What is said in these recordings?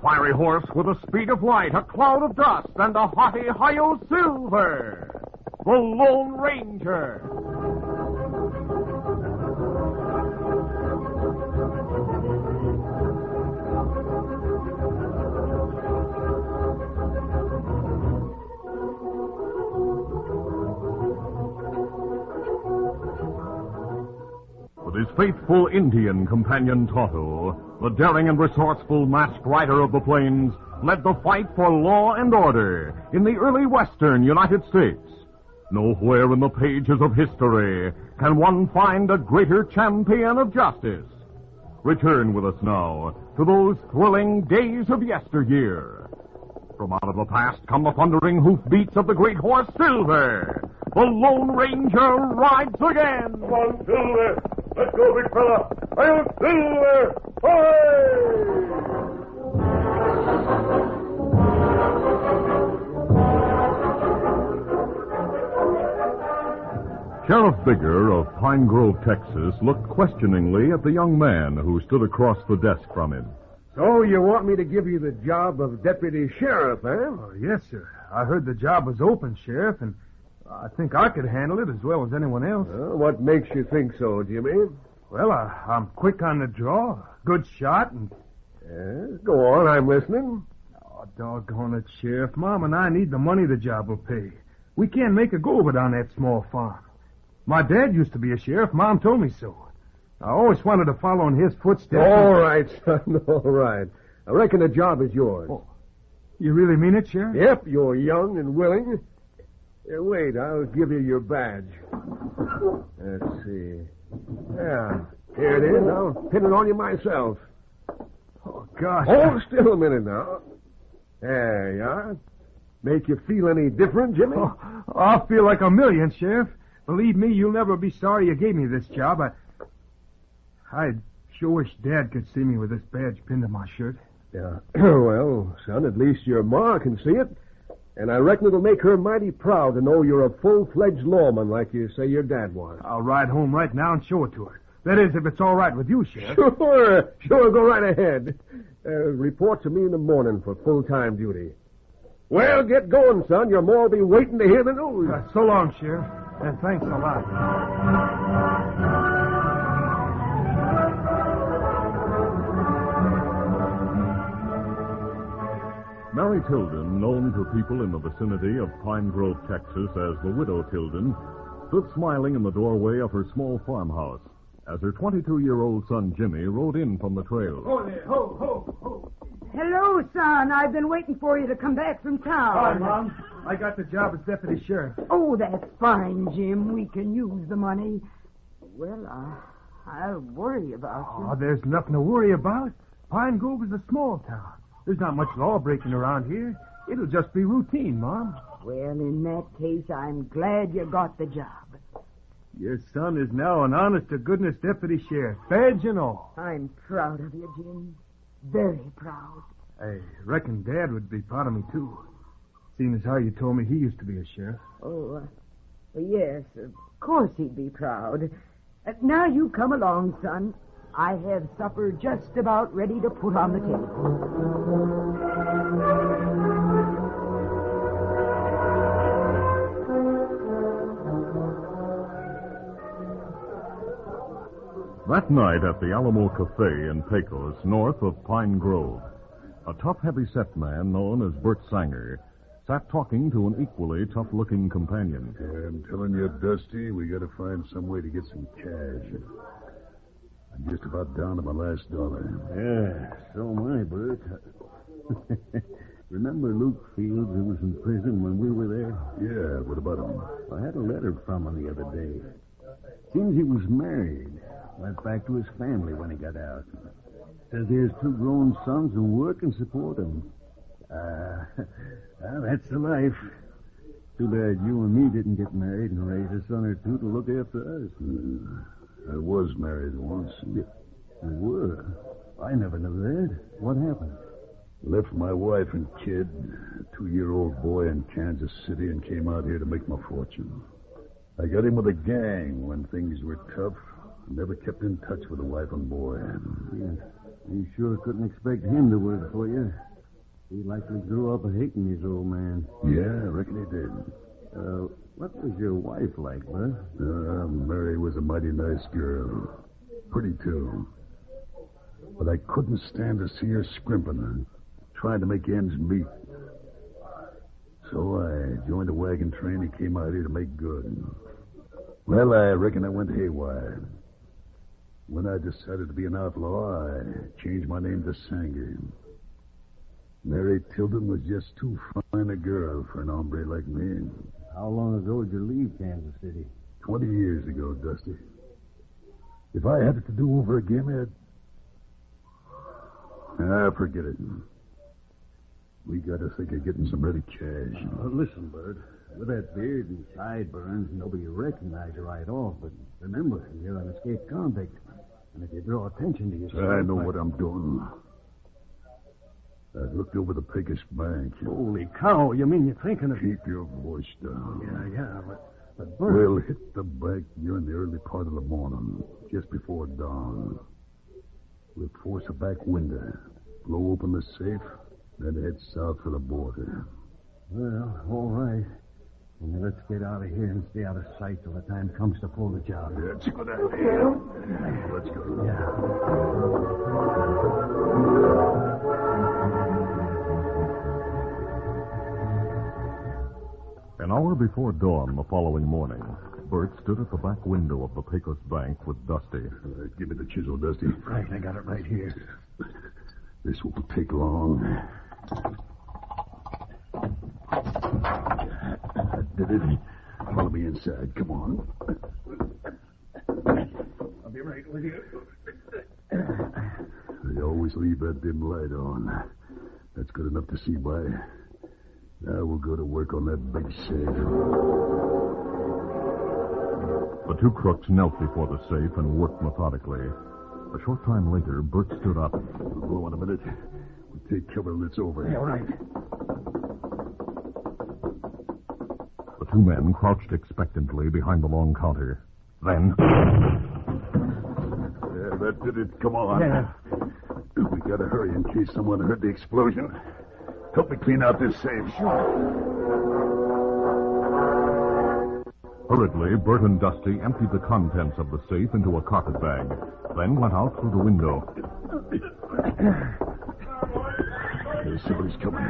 fiery horse with the speed of light, a cloud of dust, and a haughty Hi-Yo Silver, the Lone Ranger. His faithful Indian companion Tonto, the daring and resourceful masked rider of the plains, led the fight for law and order in the early western United States. Nowhere in the pages of history can one find a greater champion of justice. Return with us now to those thrilling days of yesteryear. From out of the past come the thundering hoofbeats of the great horse Silver. The Lone Ranger rides again. Come on, Silver. Let's go, big fella. Hi-Yo Silver! Hooray! Sheriff Bigger of Pine Grove, Texas, looked questioningly at the young man who stood across the desk from him. So you want me to give you the job of deputy sheriff, eh? Oh, yes, sir. I heard the job was open, Sheriff, and I think I could handle it as well as anyone else. What makes you think so, Jimmy? Well, I'm quick on the draw, good shot, and... Go on, I'm listening. Oh, doggone it, Sheriff. Mom and I need the money the job will pay. We can't make a go of it on that small farm. My dad used to be a sheriff. Mom told me so. I always wanted to follow in his footsteps. All right, son, all right. I reckon the job is yours. Oh, you really mean it, Sheriff? Yep, you're young and willing. Here, wait, I'll give you your badge. Let's see. Yeah, here it is. I'll pin it on you myself. Oh, gosh. Hold still a minute now. There you are. Make you feel any different, Jimmy? Oh, I feel like a million, Sheriff. Believe me, you'll never be sorry you gave me this job. I sure wish Dad could see me with this badge pinned to my shirt. Yeah. Well, son, at least your ma can see it. And I reckon it'll make her mighty proud to know you're a full-fledged lawman like you say your dad was. I'll ride home right now and show it to her. That is, if it's all right with you, Sheriff. Sure, go right ahead. Report to me in the morning for full-time duty. Well, get going, son. Your ma will be waiting to hear the news. So long, Sheriff. And thanks a lot. Mary Tilden, known to people in the vicinity of Pine Grove, Texas as the Widow Tilden, stood smiling in the doorway of her small farmhouse as her 22-year-old son Jimmy rode in from the trail. Ho there, ho. Hello, son. I've been waiting for you to come back from town. Hi, Mom. I got the job as deputy sheriff. Oh, that's fine, Jim. We can use the money. Well, I'll worry about you. Oh, there's nothing to worry about. Pine Grove is a small town. There's not much law breaking around here. It'll just be routine, Mom. Well, in that case, I'm glad you got the job. Your son is now an honest-to-goodness deputy sheriff, badge and all. I'm proud of you, Jim. Very proud. I reckon Dad would be proud of me, too. Seeing as how you told me he used to be a sheriff. Oh, yes, of course he'd be proud. Now you come along, son. I have supper just about ready to put on the table. That night at the Alamo Cafe in Pecos, north of Pine Grove, a tough, heavy-set man known as Bert Sanger sat talking to an equally tough-looking companion. I'm telling you, Dusty, we got to find some way to get some cash. I'm just about down to my last dollar. Yeah, so am I, Bert. Remember Luke Fields, who was in prison when we were there? Yeah, what about him? I had a letter from him the other day. Seems he was married. Went back to his family when he got out. Says he has 2 grown sons who work and support him. Well, that's the life. Too bad you and me didn't get married and raise a son or 2 to look after us. I was married once. You were? I never knew that. What happened? Left my wife and kid, a 2-year-old boy in Kansas City, and came out here to make my fortune. I got in with a gang when things were tough. Never kept in touch with the wife and boy. Yeah. You sure couldn't expect him to work for you. He likely grew up hating his old man. Yeah, I reckon he did. What was your wife like, Bud? Mary was a mighty nice girl. Pretty, too. But I couldn't stand to see her scrimping and trying to make ends meet. So I joined the wagon train and came out here to make good. Well, I reckon I went haywire. When I decided to be an outlaw, I changed my name to Sanger. Mary Tilden was just too fine a girl for an hombre like me. How long ago did you leave Kansas City? 20 years ago, Dusty. If I had it to do over again, forget it. We got to think of getting some ready cash. Listen, Bud. With that beard and sideburns, nobody will recognize you right off. But remember, you're an escaped convict. And if you draw attention to yourself... I know what I'm doing. I looked over the Pecos Bank. Holy cow, you mean you're thinking of... Keep your voice down. Yeah, but Bert... We'll hit the bank during the early part of the morning, just before dawn. We'll force a back window, blow open the safe, then head south for the border. Well, all right. And then let's get out of here and stay out of sight till the time comes to pull the job. That's a good idea. Let's go. An hour before dawn the following morning, Bert stood at the back window of the Pecos Bank with Dusty. Give me the chisel, Dusty. Right, I got it right here. This won't take long. Did it? Follow me inside. Come on. I'll be right with you. They always leave that dim light on. That's good enough to see by. Now we'll go to work on that big safe. The two crooks knelt before the safe and worked methodically. A short time later, Bert stood up. Hold on a minute. We'll take cover when it's over. Yeah, all right. The two men crouched expectantly behind the long counter. Then... Yeah, that did it. Come on. Yeah. We gotta hurry in case someone heard the explosion. Help me clean out this safe. Hurriedly, Bert and Dusty emptied the contents of the safe into a carpet bag, then went out through the window. There's somebody's coming.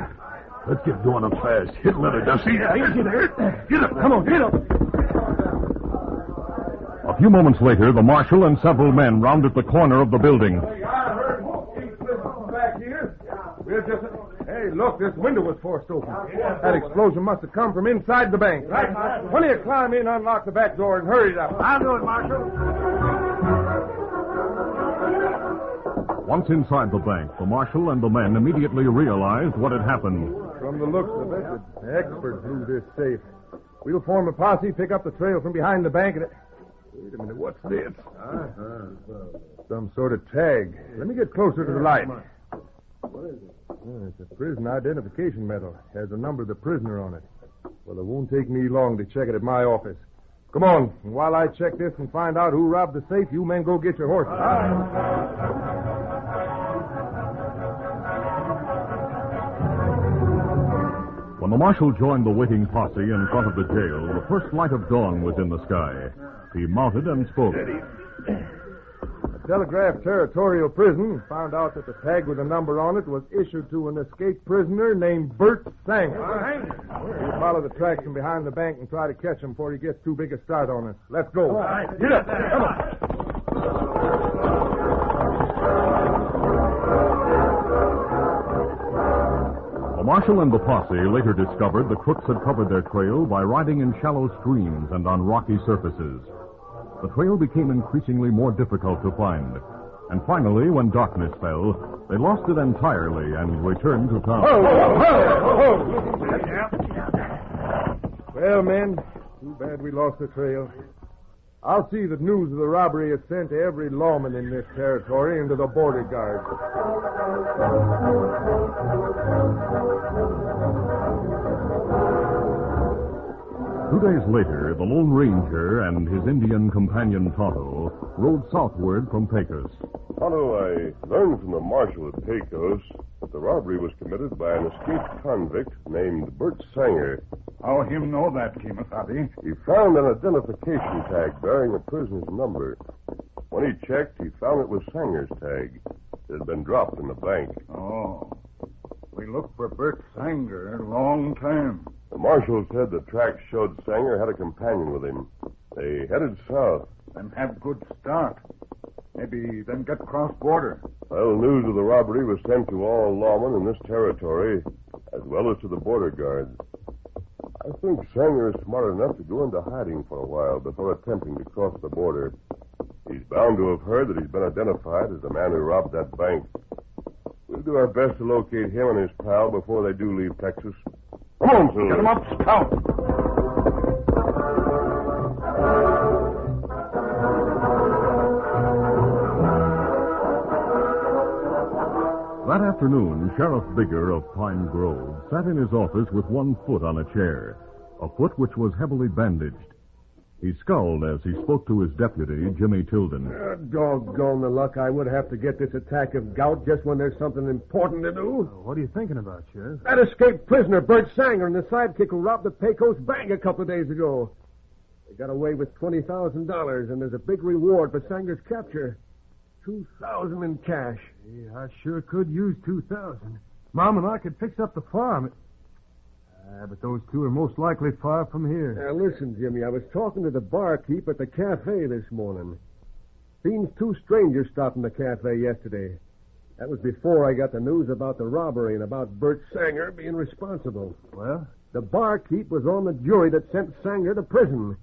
Let's get going up fast. Hit another, Dusty. Yeah, easy there. Get up. Come on, get up. A few moments later, the marshal and several men rounded the corner of the building. Hey, I heard from back here. We're just... Hey, look, this window was forced open. That explosion must have come from inside the bank. Right. Why don't you climb in, unlock the back door, and hurry it up? I'll do it, Marshal. Once inside the bank, the marshal and the men immediately realized what had happened. From the looks of it, the expert blew this safe. We'll form a posse, pick up the trail from behind the bank, and... Wait a minute, what's this? Some sort of tag. Let me get closer to the light. What is it? It's a prison identification medal. Has the number of the prisoner on it. Well, it won't take me long to check it at my office. Come on. And while I check this and find out who robbed the safe, you men go get your horses. When the marshal joined the waiting posse in front of the jail, the first light of dawn was in the sky. He mounted and spoke. Telegraph Territorial Prison found out that the tag with a number on it was issued to an escaped prisoner named Bert Sanger. We'll follow the tracks from behind the bank and try to catch him before he gets too big a start on us. Let's go. All right. Get up. Come on. The marshal and the posse later discovered the crooks had covered their trail by riding in shallow streams and on rocky surfaces. The trail became increasingly more difficult to find. And finally, when darkness fell, they lost it entirely and returned to town. Well, men, too bad we lost the trail. I'll see that news of the robbery is sent to every lawman in this territory and to the border guards. 2 days later, the Lone Ranger and his Indian companion Tonto rode southward from Pecos. Tonto, I learned from the marshal at Pecos but the robbery was committed by an escaped convict named Bert Sanger. How him know that, Kemosabe? He found an identification tag bearing the prisoner's number. When he checked, he found it was Sanger's tag. It had been dropped in the bank. Oh. We looked for Bert Sanger a long time. The marshal said the tracks showed Sanger had a companion with him. They headed south. Then have good start. Maybe then get cross border. Well, news of the robbery was sent to all lawmen in this territory, as well as to the border guards. I think Sanger is smart enough to go into hiding for a while before attempting to cross the border. He's bound to have heard that he's been identified as the man who robbed that bank. We'll do our best to locate him and his pal before they do leave Texas. Come on, Tilden. Get him up, Scout. That afternoon, Sheriff Bigger of Pine Grove sat in his office with one foot on a chair, a foot which was heavily bandaged. He scowled as he spoke to his deputy, Jimmy Tilden. Doggone the luck I would have to get this attack of gout just when there's something important to do. What are you thinking about, Sheriff? That escaped prisoner, Bert Sanger, and the sidekick who robbed the Pecos Bank a couple of days ago. They got away with $20,000, and there's a big reward for Sanger's capture. $2,000 in cash. Yeah, I sure could use $2,000. Mom and I could fix up the farm. But those two are most likely far from here. Now, listen, Jimmy, I was talking to the barkeep at the cafe this morning. Seems two strangers stopped in the cafe yesterday. That was before I got the news about the robbery and about Bert Sanger being responsible. Well? The barkeep was on the jury that sent Sanger to prison.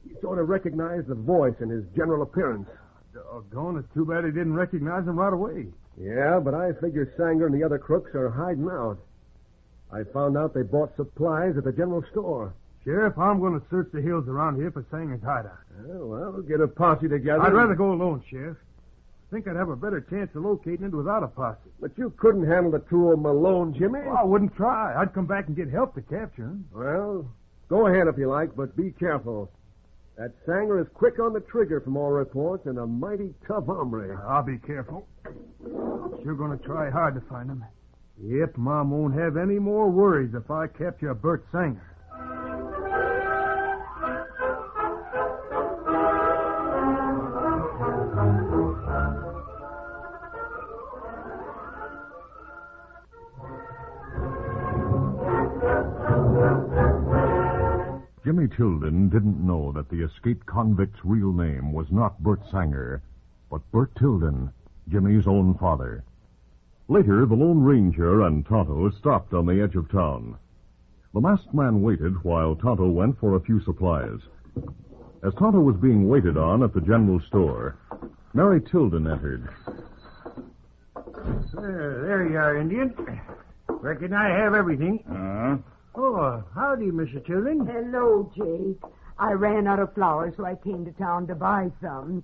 He sort of recognized the voice and his general appearance. Doggone, it's too bad he didn't recognize him right away. Yeah, but I figure Sanger and the other crooks are hiding out. I found out they bought supplies at the general store. Sheriff, I'm going to search the hills around here for Sanger's hideout. Well, we'll get a posse together. I'd rather go alone, Sheriff. I think I'd have a better chance of locating it without a posse. But you couldn't handle the two of them alone, Jimmy. Well, I wouldn't try. I'd come back and get help to capture him. Well, go ahead if you like, but be careful. That Sanger is quick on the trigger from all reports and a mighty tough hombre. I'll be careful. Sure going to try hard to find him. Yep, Mom won't have any more worries if I capture Bert Sanger. Jimmy Tilden didn't know that the escaped convict's real name was not Bert Sanger, but Bert Tilden, Jimmy's own father. Later, the Lone Ranger and Tonto stopped on the edge of town. The masked man waited while Tonto went for a few supplies. As Tonto was being waited on at the general store, Mary Tilden entered. There you are, Indian. Reckon I have everything. Oh, howdy, Mr. Tilden. Hello, Jake. I ran out of flour, so I came to town to buy some.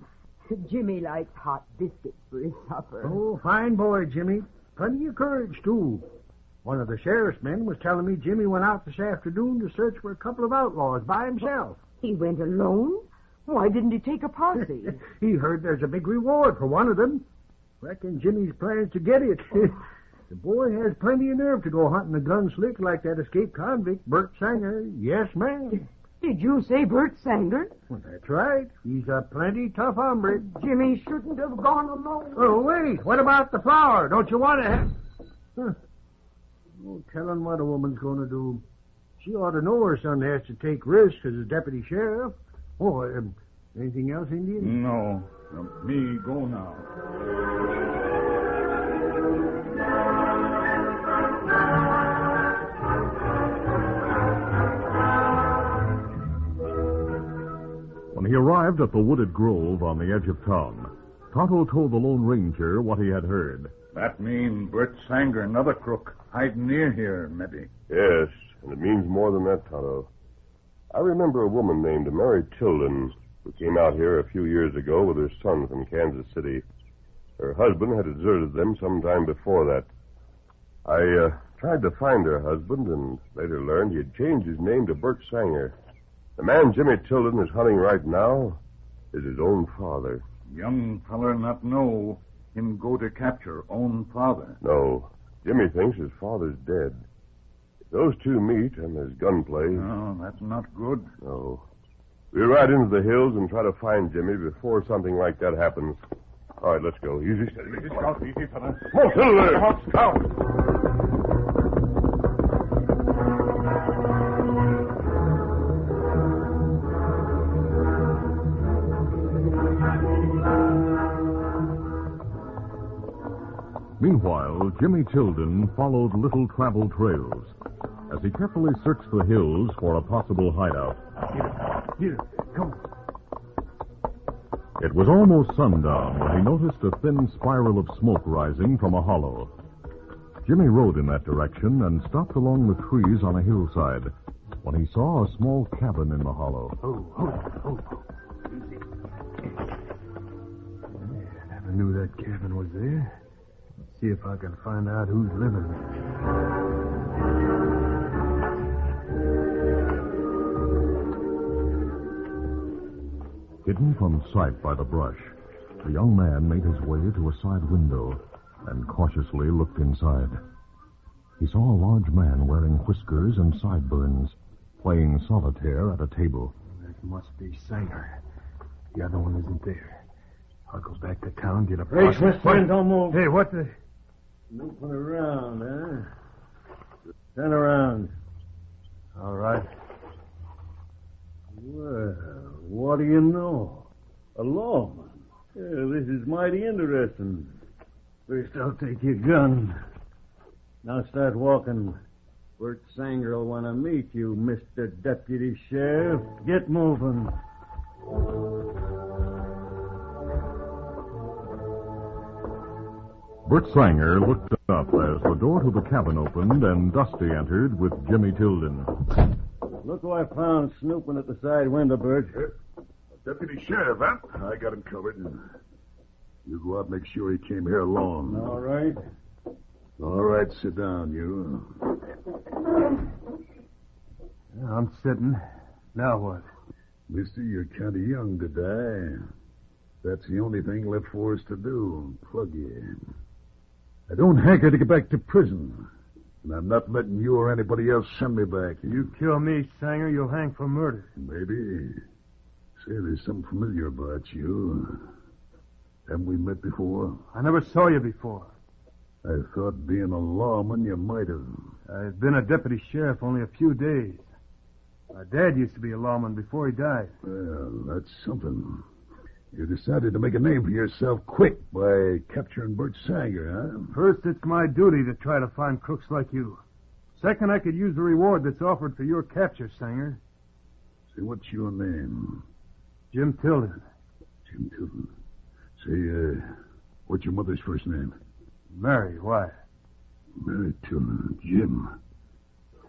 Jimmy likes hot biscuits for his supper. Oh, fine boy, Jimmy. Plenty of courage, too. One of the sheriff's men was telling me Jimmy went out this afternoon to search for a couple of outlaws by himself. He went alone? Why didn't he take a posse? He heard there's a big reward for one of them. Reckon Jimmy's plans to get it. The boy has plenty of nerve to go hunting a gun slick like that escaped convict, Bert Sanger. Yes, ma'am. Did you say Bert Sanger? Well, that's right. He's a plenty tough hombre. Jimmy shouldn't have gone alone. Oh, wait. What about the flour? Don't you want to have... No telling what a woman's going to do. She ought to know her son has to take risks as a deputy sheriff. Oh, anything else, Indian? No. Me go now. When he arrived at the wooded grove on the edge of town, Tonto told the Lone Ranger what he had heard. That mean Bert Sanger, another crook, hiding near here, maybe. Yes, and it means more than that, Tonto. I remember a woman named Mary Tilden who came out here a few years ago with her son from Kansas City. Her husband had deserted them some time before that. I tried to find her husband and later learned he had changed his name to Bert Sanger. The man Jimmy Tilden is hunting right now is his own father. Young feller not know him go to capture own father. No. Jimmy thinks his father's dead. If those two meet and there's gunplay... No, that's not good. No. We'll ride into the hills and try to find Jimmy before something like that happens. All right, let's go. Easy, steady. Easy, Scout. Easy, fella. Oh, Tilden! Hot Scout! Meanwhile, Jimmy Tilden followed little-traveled trails as he carefully searched the hills for a possible hideout. Here, come. It was almost sundown when he noticed a thin spiral of smoke rising from a hollow. Jimmy rode in that direction and stopped along the trees on a hillside when he saw a small cabin in the hollow. Oh. Easy. I never knew that cabin was there. Let's see if I can find out who's living there. Hidden from sight by the brush, the young man made his way to a side window and cautiously looked inside. He saw a large man wearing whiskers and sideburns, playing solitaire at a table. That must be Sanger. The other one isn't there. I'll go back to town, get a... Hey, Swift, don't move. Hey, what the... Snooping around, huh? Turn around. All right. Well, what do you know? A lawman. Yeah, this is mighty interesting. First, I'll take your gun. Now start walking. Bert Sanger will want to meet you, Mr. Deputy Sheriff. Get moving. Bert Sanger looked up as the door to the cabin opened and Dusty entered with Jimmy Tilden. Look who I found snooping at the side window, Bert. Deputy Sheriff, huh? I got him covered. You go out and make sure he came here alone. All right. All right, sit down, you. I'm sitting. Now what? Mister, you're kind of young to die. That's the only thing left for us to do. Plug you in. I don't hanker to get back to prison. And I'm not letting you or anybody else send me back. You kill me, Sanger, you'll hang for murder. Maybe. Say, there's something familiar about you. Haven't we met before? I never saw you before. I thought being a lawman you might have. I've been a deputy sheriff only a few days. My dad used to be a lawman before he died. Well, that's something. You decided to make a name for yourself quick by capturing Bert Sanger, huh? First, it's my duty to try to find crooks like you. Second, I could use the reward that's offered for your capture, Sanger. Say, what's your name? Jim Tilden. Jim Tilden. Say, what's your mother's first name? Mary, why? Mary Tilden. Jim.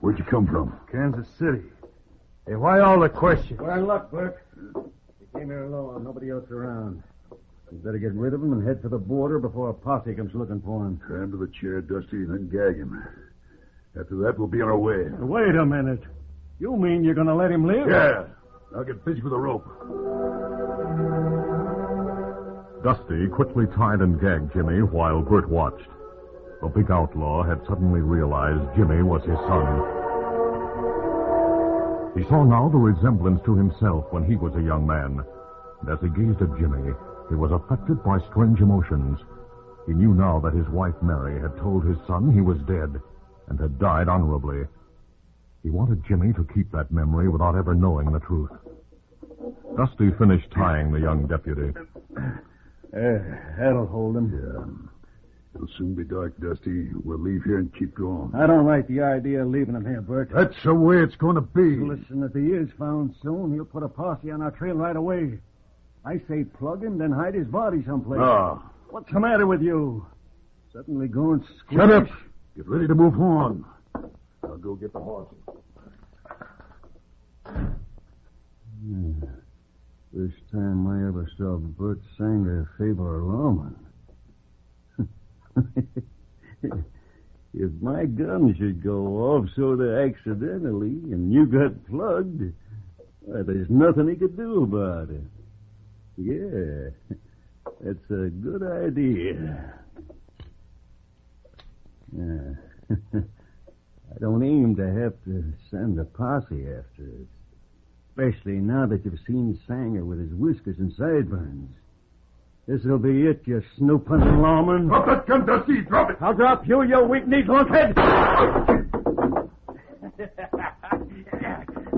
Where'd you come from? Kansas City. Hey, why all the questions? Well, luck, Bert. You came here alone, nobody else around. You better get rid of him and head for the border before a posse comes looking for him. Tie him to the chair, Dusty, and then gag him. After that, we'll be on our way. Wait a minute. You mean you're going to let him live? Yeah. I'll get busy with the rope. Dusty quickly tied and gagged Jimmy while Bert watched. The big outlaw had suddenly realized Jimmy was his son. He saw now the resemblance to himself when he was a young man. And as he gazed at Jimmy, he was affected by strange emotions. He knew now that his wife Mary had told his son he was dead and had died honorably. He wanted Jimmy to keep that memory without ever knowing the truth. Dusty finished tying the young deputy. That'll hold him. Yeah. It'll soon be dark, Dusty. We'll leave here and keep going. I don't like the idea of leaving him here, Bert. That's the way it's going to be. Listen, if he is found soon, he'll put a posse on our trail right away. I say plug him, then hide his body someplace. No. What's the matter with you? Suddenly going squeamish? Shut up. Get ready to move on. I'll go get the horses. First time I ever saw Bert Sanger favor a lawman. If my gun should go off sort of accidentally and you got plugged, well, there's nothing he could do about it. Yeah, that's a good idea. Yeah. I don't aim to have to send a posse after it. Especially now that you've seen Sanger with his whiskers and sideburns. This'll be it, you snooping lawman. Drop that gun, Dusty. Drop it. I'll drop you, you weak-kneed lunkhead.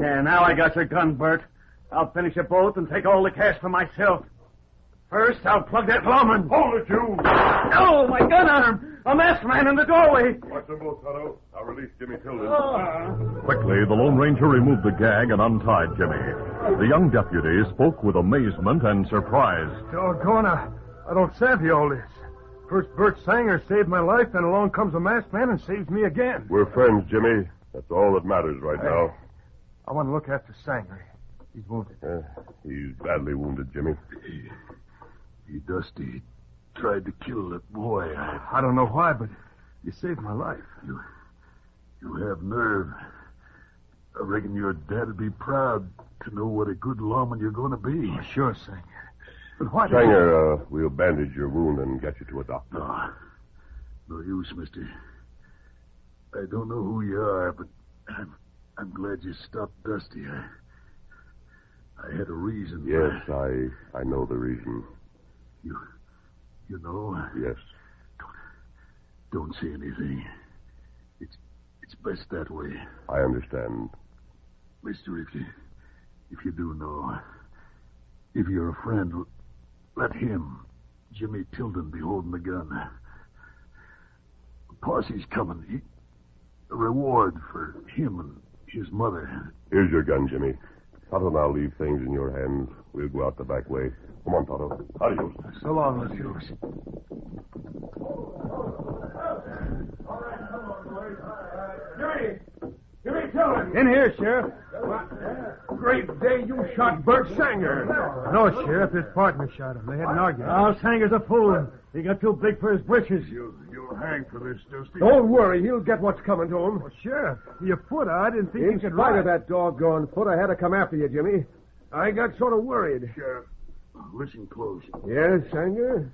Yeah, now I got your gun, Bert. I'll finish you both and take all the cash for myself. First, I'll plug that lawman. Hold it, you. Oh, my gun on him. A masked man in the doorway. Watch them both, Tonto. I'll release Jimmy Tilden. Quickly, the Lone Ranger removed the gag and untied Jimmy. The young deputy spoke with amazement and surprise. Doggone, I don't savvy all this. First Bert Sanger saved my life, then along comes a masked man and saves me again. We're friends, Jimmy. That's all that matters right now. I want to look after Sanger. He's wounded. He's badly wounded, Jimmy. He, Dusty, tried to kill that boy. I don't know why, but you saved my life. You have nerve. I reckon your dad'd be proud to know what a good lawman you're going to be. Oh, sure, Sanger. But why Sanger, we'll bandage your wound and get you to a doctor. No use, mister. I don't know who you are, but I'm glad you stopped Dusty. I had a reason. Yes, I know the reason. You know? Yes. Don't say anything. It's best that way. I understand. Mister, if you do know, if you're a friend, let him, Jimmy Tilden, be holding the gun. Posse's coming. A reward for him and his mother. Here's your gun, Jimmy. Tonto and I'll leave things in your hands. We'll go out the back way. Come on, Tonto. Adios. So long, monsieur. Jimmy Tilden. In here, Sheriff. Great day you shot Bert Sanger. No, Sheriff, his partner shot him. They had an argument. Oh, Sanger's a fool. He got too big for his britches. You'll hang for this, Dusty. Don't worry, he'll get what's coming to him. Well, Sheriff, your foot, I didn't think you In could spite ride. of that doggone foot, I had to come after you, Jimmy. I got sort of worried. Sheriff, listen close. Yes, Sanger?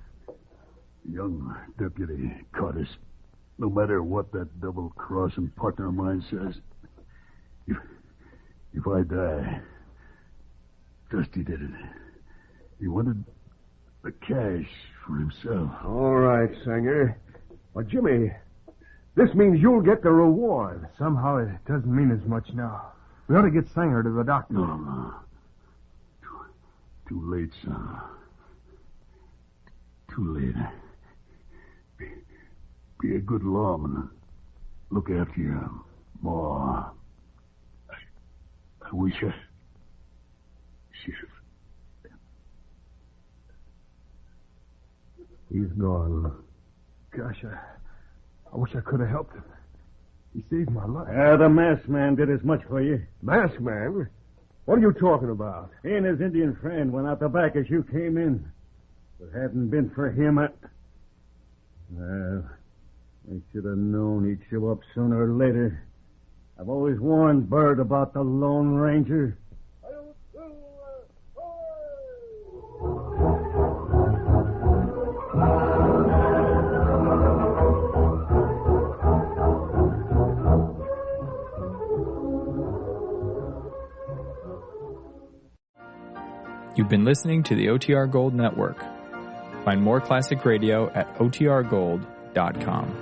Young deputy caught us. No matter what that double-crossing partner of mine says, if I die, Dusty did it. He wanted the cash for himself. All right, Sanger. Well, Jimmy, this means you'll get the reward. Somehow it doesn't mean as much now. We ought to get Sanger to the doctor. No. Too late, son. Too late. Be a good lawman. Look after your ma. I wish I... Sheriff. He's gone. Gosh, I wish I could have helped him. He saved my life. The masked man did as much for you. Masked man? What are you talking about? He and his Indian friend went out the back as you came in. If it hadn't been for him, Well, I should have known he'd show up sooner or later. I've always warned Bert about the Lone Ranger. You've been listening to the OTR Gold Network. Find more classic radio at otrgold.com.